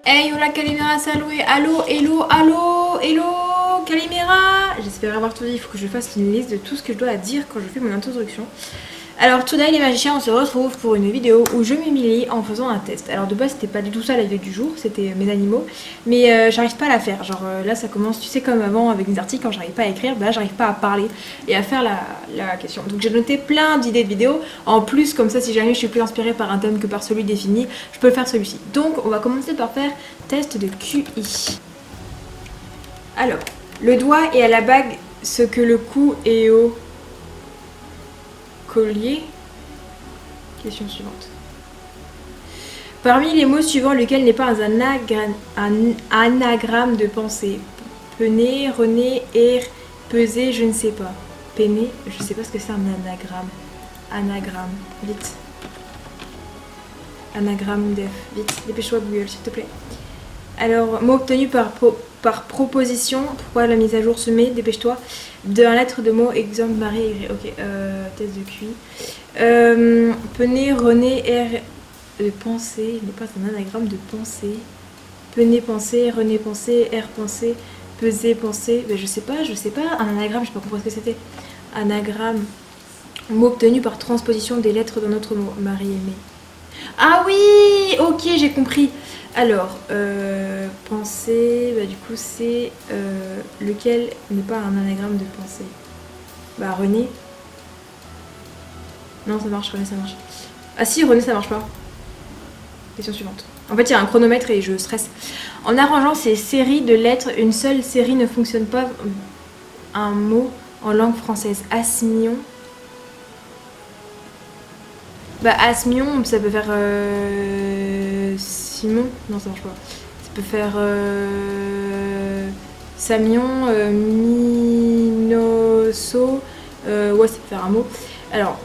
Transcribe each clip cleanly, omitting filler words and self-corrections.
Hey, hola Calimera, salut, allô, hello, allô, hello, Calimera. J'espère avoir tout dit, il faut que je fasse une liste de tout ce que je dois dire quand je fais mon introduction. Alors, today les magiciens, on se retrouve pour une vidéo où je m'humilie en faisant un test. Alors de base, c'était pas du tout ça la vidéo du jour, c'était mes animaux, mais j'arrive pas à la faire. Genre là, ça commence, tu sais, comme avant avec des articles, quand j'arrive pas à écrire, bah là, j'arrive pas à parler et à faire la question. Donc j'ai noté plein d'idées de vidéos. En plus, comme ça, si jamais je suis plus inspirée par un thème que par celui défini, je peux faire celui-ci. Donc on va commencer par faire test de QI. Alors, le doigt est à la bague ce que le cou est au collier. Question suivante. Parmi les mots suivants, lequel n'est pas un anagramme de pensée? Pené, rené, peser, je ne sais pas. Péné, je sais pas ce que c'est un anagramme. Anagramme, vite. Anagramme def, vite. Dépêche-toi Google, s'il te plaît. Alors, mot obtenu par proposition. Pourquoi la mise à jour se met? Dépêche-toi. D'un lettre de mot, exemple, Marie, ok, test de QI. Pené, rené, de pensée, n'est pas un anagramme de pensée. Pené, pensée, rené, pensée, pensée, peser, pensée. Ben, je sais pas, un anagramme, je sais pas compris ce que c'était. Anagramme, mot obtenu par transposition des lettres d'un autre mot. Marie aimée. Ah oui, ok, j'ai compris. Alors, pensée, bah du coup c'est lequel n'est pas un anagramme de pensée? Bah René. Non, ça marche, René, ça marche. Ah si, René, ça marche pas. Question suivante. En fait, il y a un chronomètre et je stresse. En arrangeant ces séries de lettres, une seule série ne fonctionne pas. Un mot en langue française. Asmion. Bah Asmion, ça peut faire Simon. Non, ça marche pas. Ça peut faire Samion, Minoso. Ouais, ça peut faire un mot. Alors,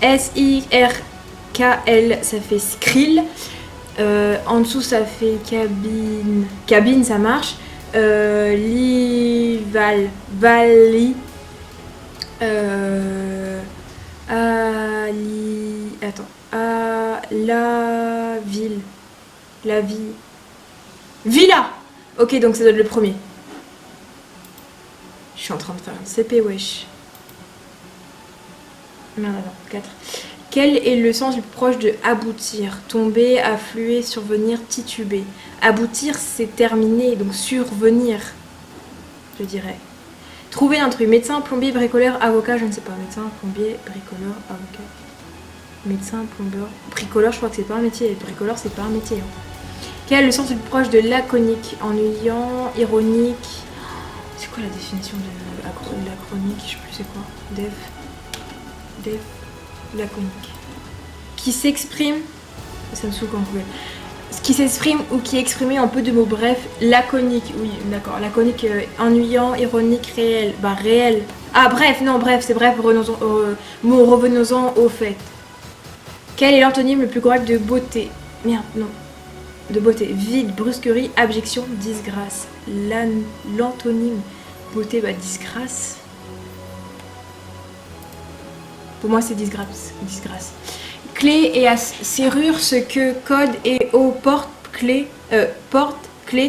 S-I-R-K-L, ça fait Skrill. En dessous, ça fait cabine. Cabine, ça marche. Lival, Vali. Attends. La ville. La vie. Villa. Ok, donc ça doit être le premier. Je suis en train de faire un CP, wesh. Merde, attends, 4. Quel est le sens le plus proche de aboutir? Tomber, affluer, survenir, tituber. Aboutir, c'est terminer, donc survenir, je dirais. Trouver l'intrus. Médecin, plombier, bricoleur, avocat, je ne sais pas. Médecin, plombier, bricoleur, avocat. Médecin, plombier, bricoleur, je crois que c'est pas un métier. Bricoleur, c'est pas un métier. Hein. Quel est le sens le plus proche de laconique? Ennuyant, ironique. C'est quoi la définition de lacronique? Je sais plus c'est quoi. Def. Laconique. Qui s'exprime. Ça me saoule quand vous pouvez. Qui s'exprime ou qui est exprimé en peu de mots brefs. Laconique, oui, d'accord. Laconique, ennuyant, ironique, réel. Bah, réel. Ah, bref, non, bref, c'est bref, revenons-en au fait. Quel est l'antonyme le plus correct de beauté? Merde, non. De beauté. Vide, brusquerie, abjection, disgrâce. L'antonyme beauté, bah, disgrâce. Pour moi, c'est disgrâce. Clé et à serrure, ce que code et au porte, clé,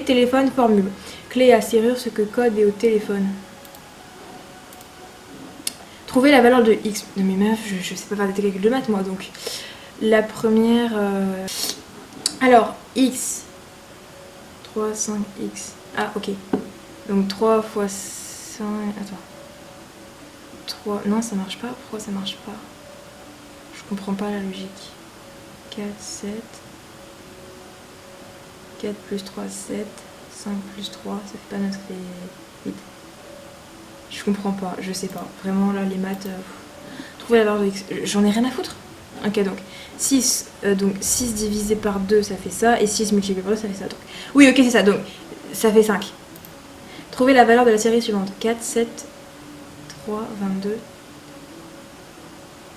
téléphone, formule. Clé à serrure, ce que code et au téléphone. Trouver la valeur de x. Non mais meuf, je sais pas faire des calculs de maths moi, donc. La première... Alors, x. 3, 5, x. Ah, ok. Donc 3 fois 5... Attends. 3... Non, ça marche pas. Pourquoi ça marche pas? Je comprends pas la logique. 4, 7. 4 plus 3, 7. 5 plus 3, ça fait pas 9, ça fait 8. Je comprends pas, je sais pas. Vraiment là, les maths... Trouver la valeur de x. J'en ai rien à foutre. Ok, donc 6, donc 6 divisé par 2, ça fait ça. Et 6 multiplié par 2, ça fait ça. Donc, oui, ok, c'est ça. Donc, ça fait 5. Trouver la valeur de la série suivante. 4, 7, 3, 22.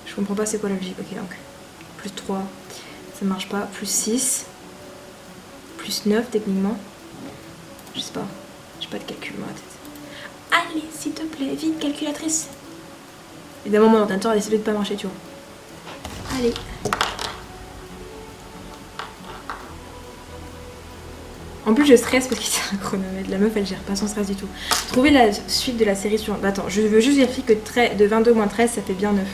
Je comprends pas c'est quoi la logique. Ok, donc plus 3, ça marche pas. Plus 6, plus 9 techniquement. Je sais pas. J'ai pas de calcul dans la tête. Allez, s'il te plaît, vite, calculatrice. Évidemment, mon ordinateur a décidé de pas marcher, tu vois. Allez. En plus, je stresse parce qu'il y a un chronomètre. La meuf, elle gère pas son stress du tout. Trouver la suite de la série suivante. Attends, je veux juste vérifier que de 22 moins 13, ça fait bien 9.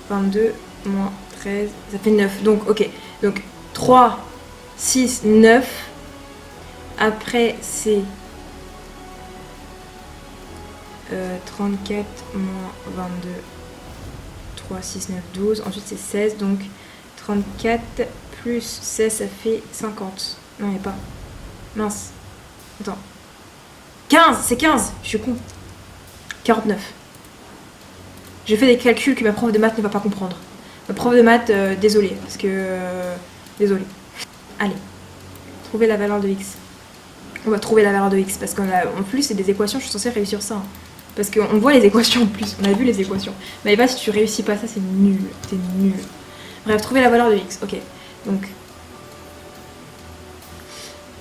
22 moins 13, ça fait 9. Donc, ok. Donc, 3, 6, 9. Après, c'est 34 moins 22. 3, 6, 9, 12. Ensuite, c'est 16. Donc, 34 plus 16, ça fait 50. Non, il n'y a pas. Mince. Attends. 15, c'est 15. Je suis con. 49. J'ai fait des calculs que ma prof de maths ne va pas comprendre. Ma prof de maths, désolée. Parce que... désolée. Allez. Trouver la valeur de x. On va trouver la valeur de x. Parce qu'en plus, c'est des équations. Je suis censée réussir ça. Hein. Parce qu'on voit les équations en plus. On a vu les équations. Mais pas si tu réussis pas ça, c'est nul. T'es nul. Bref, trouver la valeur de x. Ok. Donc...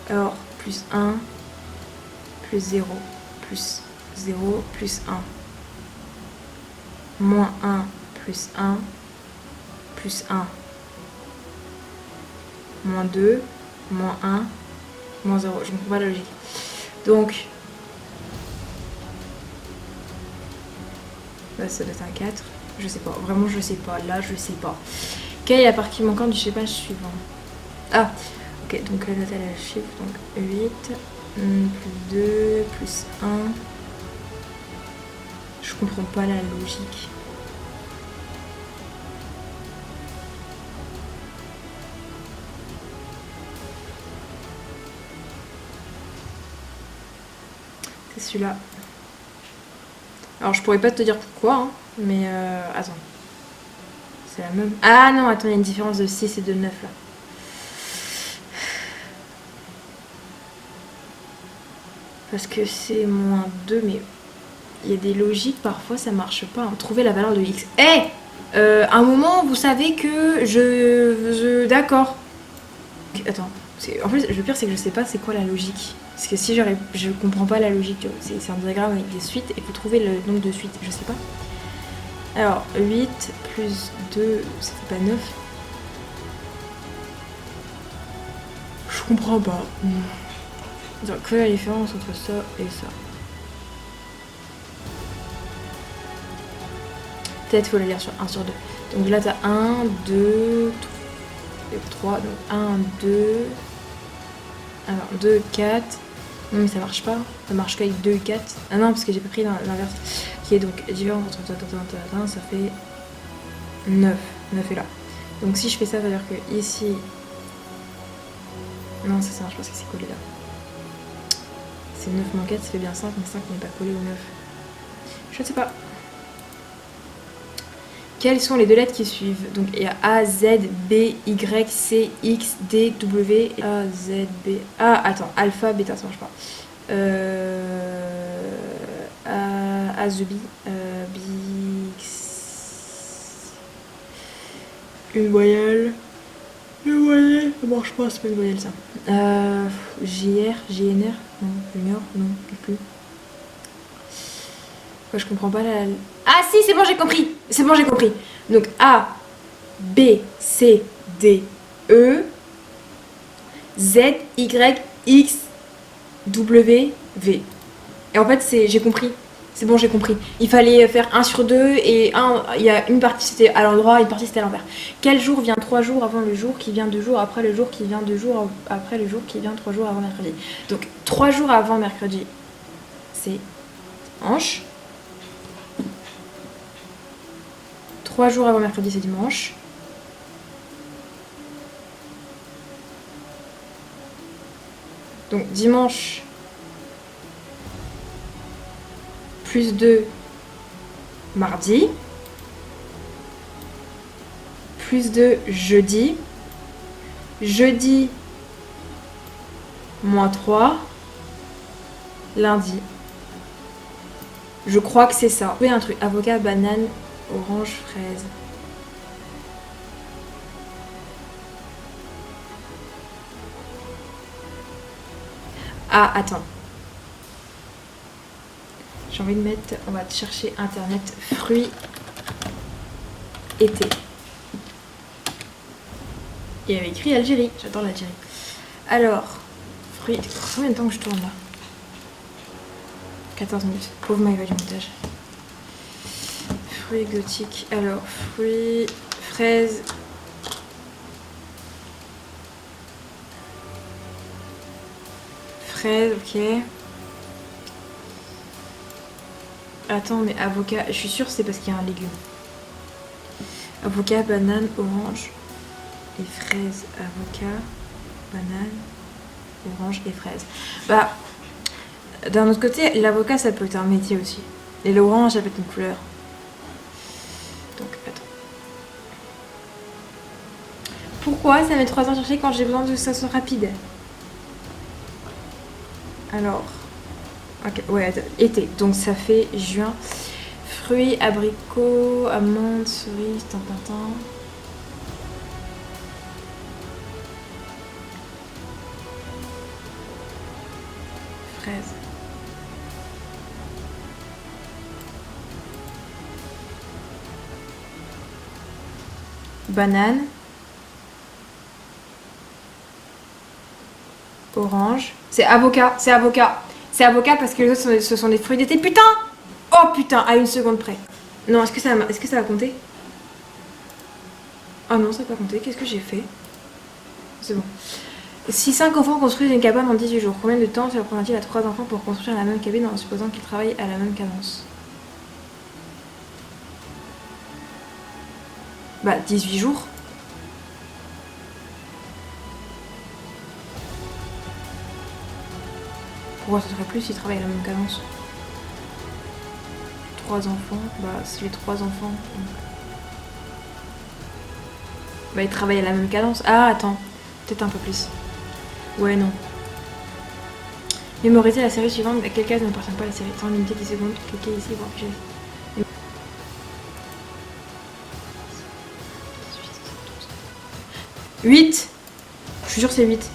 alors, plus 1, plus 0, plus 0, plus 1. Moins 1, plus 1, plus 1. Moins 2, moins 1, moins 0. Je ne comprends pas la logique. Donc, là, ça doit être un 4. Je sais pas. Vraiment, je sais pas. Là, je sais pas. Quelle est la partie manquante du schéma suivant? Ah, ok. Donc, la note, elle a le chiffre. Donc, 8, plus 2, plus 1. Je comprends pas la logique. C'est celui-là. Alors je pourrais pas te dire pourquoi, hein, mais attends. C'est la même. Ah non, attends, il y a une différence de 6 et de 9 là. Parce que c'est moins 2, mais il y a des logiques, parfois ça marche pas. Hein. Trouver la valeur de x. Eh un moment, vous savez que d'accord. Attends. En plus, le pire, c'est que je sais pas c'est quoi la logique. Parce que si je comprends pas la logique, c'est un diagramme avec des suites et faut trouver le nombre de suites, je sais pas. Alors, 8 plus 2, ça fait pas 9. Je comprends pas. Donc, quelle est la différence entre ça et ça? Peut-être faut le lire sur 1 sur 2. Donc là, t'as 1, 2, 3, donc 1, 2. Alors, 2, 4. Non, mais ça marche pas. Ça marche qu'avec 2 et 4. Ah non, parce que j'ai pas pris l'inverse. Qui est donc différence entre ça fait 9. 9 est là. Donc si je fais ça, ça veut dire que ici. Non, ça marche pas parce que c'est collé là. C'est 9 moins 4, ça fait bien 5, mais 5 n'est pas collé au 9. Je ne sais pas. Quelles sont les deux lettres qui suivent? Donc il y a A, Z, B, Y, C, X, D, W, A, Z, B. Ah, attends, alpha, bêta, ça marche pas. A, Z, B, B, X. Une voyelle. Une voyelle, ça marche pas, c'est pas une voyelle ça. JR, JNR, non, Junior, non, plus. Je comprends pas la... Ah si, c'est bon, j'ai compris. C'est bon, j'ai compris. Donc A, B, C, D, E, Z, Y, X, W, V. Et en fait, j'ai compris. C'est bon, j'ai compris. Il fallait faire 1 sur 2 et il y a une partie c'était à l'endroit, une partie c'était à l'envers. Quel jour vient 3 jours avant le jour qui vient 2 jours après le jour qui vient 2 jours après le jour qui vient 3 jours avant mercredi? Donc 3 jours avant mercredi, c'est dimanche. 3 jours avant mercredi, c'est dimanche. Donc dimanche plus 2 mardi, plus 2 jeudi, jeudi moins 3 lundi. Je crois que c'est ça. Oui, un truc. Avocat, banane, orange, fraise. Ah, attends. J'ai envie de mettre... On va chercher internet. Fruits été. Il y avait écrit Algérie. J'adore l'Algérie. Alors, Fruits. Combien de temps que je tourne là? 14 minutes. Pauvre Maëva du montage. Fruits exotiques. Alors, fruits, fraises. Fraises, ok. Attends, mais avocat, je suis sûre que c'est parce qu'il y a un légume. Avocat, banane, orange et fraises. Avocat, banane, orange et fraises. Bah, d'un autre côté, l'avocat ça peut être un métier aussi. Et l'orange ça peut être une couleur. Donc, attends. Pourquoi ça met 3 ans à chercher quand j'ai besoin de que ça soit rapide? Alors. Ok, ouais, été. Donc ça fait juin. Fruits, abricots, amandes, cerises, tintintin. Fraises. Banane. Orange. C'est avocat, c'est avocat. C'est avocat parce que les autres, ce sont des fruits d'été. Putain! Oh putain, à une seconde près. Non, est-ce que ça va compter? Oh non, ça va pas compter. Qu'est-ce que j'ai fait? C'est bon. Si 5 enfants construisent une cabane en 18 jours, combien de temps cela prendra-t-il à 3 enfants pour construire la même cabine en supposant qu'ils travaillent à la même cadence? Bah, 18 jours. Pourquoi ça serait plus s'ils travaillent à la même cadence? 3 enfants, bah si les 3 enfants... Bah ils travaillent à la même cadence. Ah attends, peut-être un peu plus. Ouais non. Mémoriser la série suivante, à quelle case n'appartient pas la série? Temps limité 10 secondes, cliquez ici pour afficher. 8. Je suis sûre que c'est 8.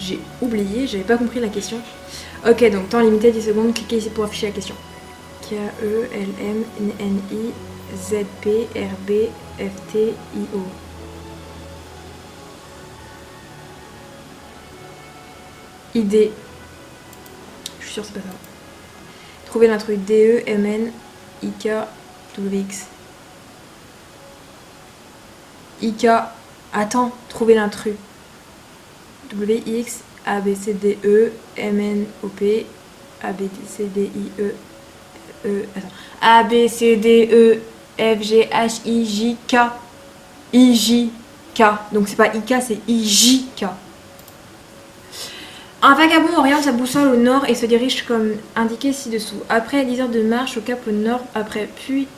J'ai oublié, j'avais pas compris la question. Ok, donc temps limité 10 secondes, cliquez ici pour afficher la question. K-E-L-M-N-I-Z-P-R-B-F-T-I-O. ID. Je suis sûre que c'est pas ça. Trouver l'intrus. D-E-M-N-I-K-W-X. I-K. Attends, trouver l'intrus. W-X. A-B-C-D-E-M-N-O-P. A-B-C-D-I-E. Attends. A-B-C-D-E-F-G-H-I-J-K. I-J-K. Donc c'est pas I-K, c'est I-J-K. Un vagabond oriente sa boussole au nord et se dirige comme indiqué ci-dessous. Après 10 heures de marche au cap au nord, puis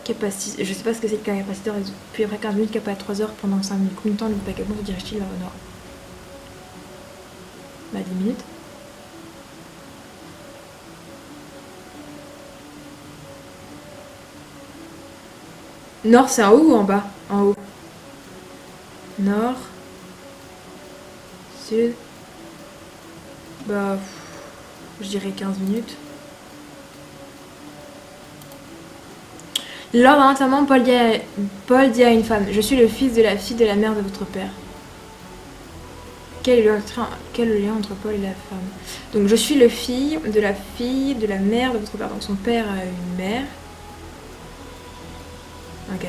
capacité. Je sais pas ce que c'est le capaciteur, puis après 15 minutes, cap à 3 heures pendant 5 minutes. Combien de temps le vagabond se dirige-t-il vers le nord? Bah 10 minutes. Nord c'est en haut ou en bas? En haut. Nord. Sud. Bah je dirais 15 minutes. Lors d'un enterrement, Paul dit à une femme: je suis le fils de la fille de la mère de votre père. Quel est le lien entre Paul et la femme? Donc je suis le fils de la fille de la mère de votre père. Donc son père a une mère. Ok.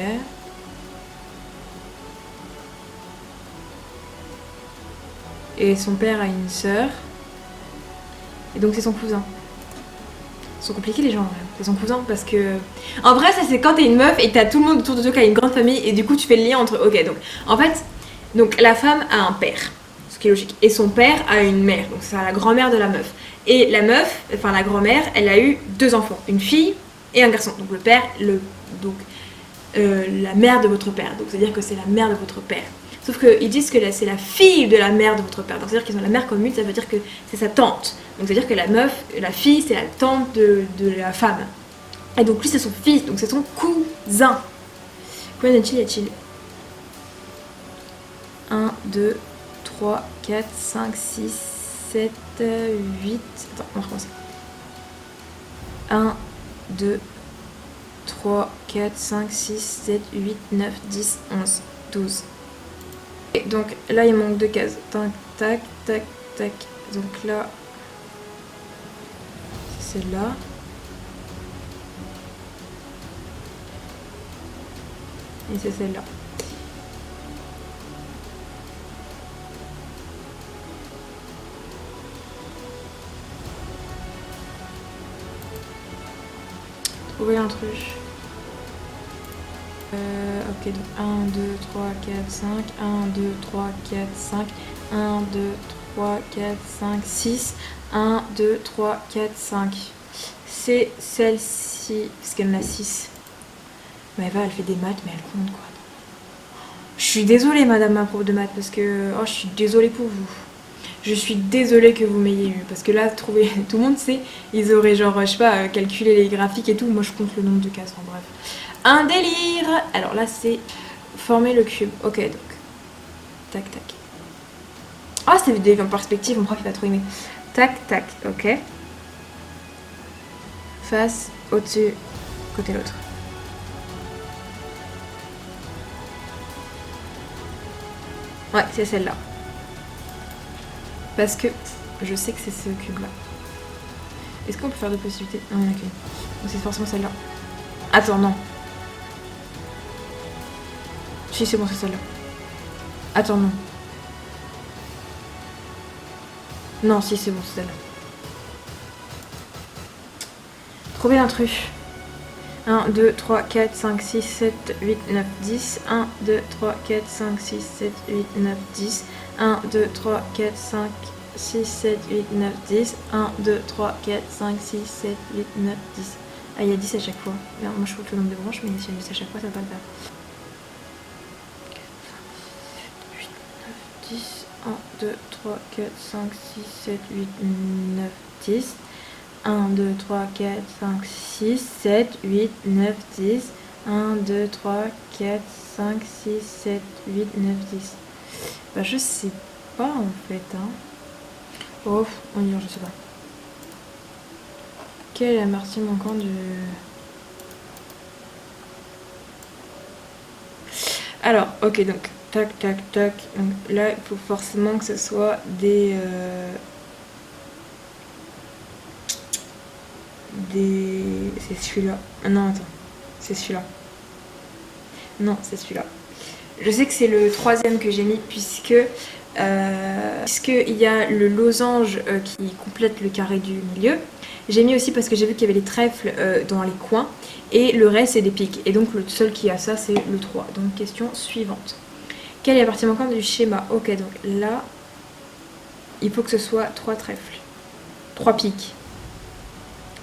Et son père a une sœur. Et donc c'est son cousin. Ils sont compliqués les gens, ouais. C'est son cousin parce que... En vrai ça c'est quand t'es une meuf et que t'as tout le monde autour de toi qui a une grande famille et du coup tu fais le lien entre... Ok, donc en fait, donc la femme a un père, ce qui est logique. Et son père a une mère, donc c'est la grand-mère de la meuf. Et la meuf, enfin la grand-mère, elle a eu 2 enfants, une fille et un garçon. Donc le père, la mère de votre père. Donc c'est-à-dire que c'est la mère de votre père. Sauf qu'ils disent que c'est la fille de la mère de votre père. Donc c'est-à-dire qu'ils ont la mère commune, ça veut dire que c'est sa tante. Donc c'est-à-dire que la meuf, la fille, c'est la tante de la femme. Et donc lui c'est son fils, donc c'est son cousin. Combien de y a-t-il? 1, 2, 3, 4, 5, 6, 7, 8... Attends, on va recommencer. 1, 2, 3, 4, 5, 6, 7, 8, 9, 10, 11, 12. Et donc là il manque 2 cases. tac, tac, tac. Donc là, c'est celle-là. Et c'est celle-là. Trouver un truc. Ok, donc 1, 2, 3, 4, 5. 1, 2, 3, 4, 5. 1, 2, 3, 4, 5, 6. 1, 2, 3, 4, 5. C'est celle-ci, parce qu'elle en a 6. Mais Eva, elle fait des maths, mais elle compte quoi. Je suis désolée, madame ma prof de maths, parce que... Oh, je suis désolée pour vous. Je suis désolée que vous m'ayez eu, parce que là, trouver... Tout le monde sait, ils auraient genre, je sais pas, calculé les graphiques et tout. Moi, je compte le nombre de cases, en bref. Un délire. Alors là, c'est former le cube. Ok, donc. Tac, tac. Ah, c'est des perspectives, mon prof, il va trop aimer. Tac, tac, ok. Face, au-dessus, côté l'autre. Ouais, c'est celle-là. Parce que je sais que c'est ce cube-là. Est-ce qu'on peut faire deux possibilités? Non, il n'y en a qu'une. Donc c'est forcément celle-là. Attends, non. Si, c'est bon, c'est celle-là. Attends, non. Non, si, c'est bon, c'est celle-là. Trouver un truc. 1, 2, 3, 4, 5, 6, 7, 8, 9, 10. 1, 2, 3, 4, 5, 6, 7, 8, 9, 10. 1, 2, 3, 4, 5, 6, 7, 8, 9, 10. 1, 2, 3, 4, 5, 6, 7, 8, 9, 10. Ah, il y a 10 à chaque fois. Merde, moi je trouve le nombre de branches, mais s'il y a 10 à chaque fois, ça va pas le faire. 8, 9, 10. 1, 2, 3, 4, 5, 6, 7, 8, 9, 10. 1, 2, 3, 4, 5, 6, 7, 8, 9, 10. 1, 2, 3, 4, 5, 6, 7, 8, 9, 10. Bah, je sais pas en fait. Hein. Oh, on y va, je sais pas. Quelle est la partie manquante du. Alors, ok, donc, tac, tac, tac. Donc là, il faut forcément que ce soit des. C'est celui-là. Ah non, attends. C'est celui-là. Non, c'est celui-là. Je sais que c'est le troisième que j'ai mis puisqu'il y a le losange qui complète le carré du milieu. J'ai mis aussi parce que j'ai vu qu'il y avait les trèfles dans les coins et le reste c'est des pics. Et donc le seul qui a ça c'est le 3. Donc question suivante. Quelle est la partie manquante du schéma? Ok, donc là, il faut que ce soit 3 trèfles. 3 pics.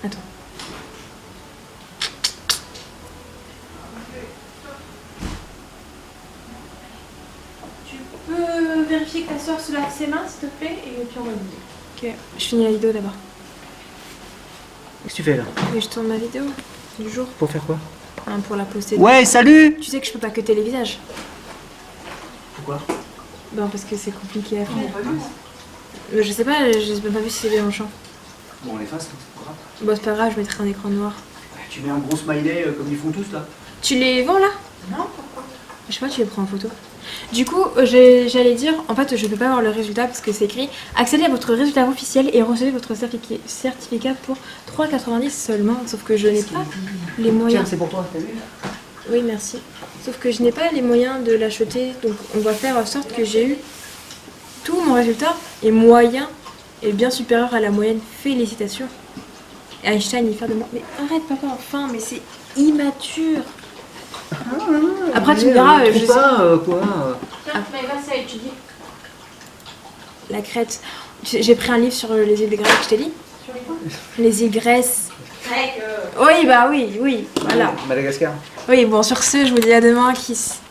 Attends. Tu peux vérifier que ta soeur se lave ses mains, s'il te plaît, et puis on va dire. Ok, je finis la vidéo d'abord. Qu'est-ce que tu fais là? Oui, je tourne ma vidéo du jour. Pour faire quoi? Hein, pour la poster. Ouais, salut! Tu sais que je peux pas cutter les visages. Pourquoi? Ben parce que c'est compliqué à faire. Je sais pas, j'ai même pas vu si c'est bien en champ. Bon, on efface, c'est pas grave. Bon, c'est pas grave, je mettrai un écran noir. Tu mets un gros smiley comme ils font tous là? Tu les vends là? Non, pourquoi? Je sais pas, tu les prends en photo. Du coup, j'allais dire, en fait, je peux pas avoir le résultat parce que c'est écrit accédez à votre résultat officiel et recevez votre certificat pour 3,90 seulement. Sauf que je n'ai pas les Tiens, moyens. c'est pour toi, t'as vu? Oui, merci. Sauf que je n'ai pas les moyens de l'acheter. Donc, on va faire en sorte que j'ai eu tout mon résultat est moyen et bien supérieur à la moyenne. Félicitations. Et Einstein, il fait de moi. Mais arrête, papa, enfin, mais c'est immature. Après, tu me diras, je sais pas quoi. Mais va, ça étudier. La crête. J'ai pris un livre sur les îles grecques, je t'ai dit. Sur les quoi? Les îles Grèce. Oui, bah oui, voilà. Madagascar. Oui, bon, sur ce, je vous dis à demain, Kiss.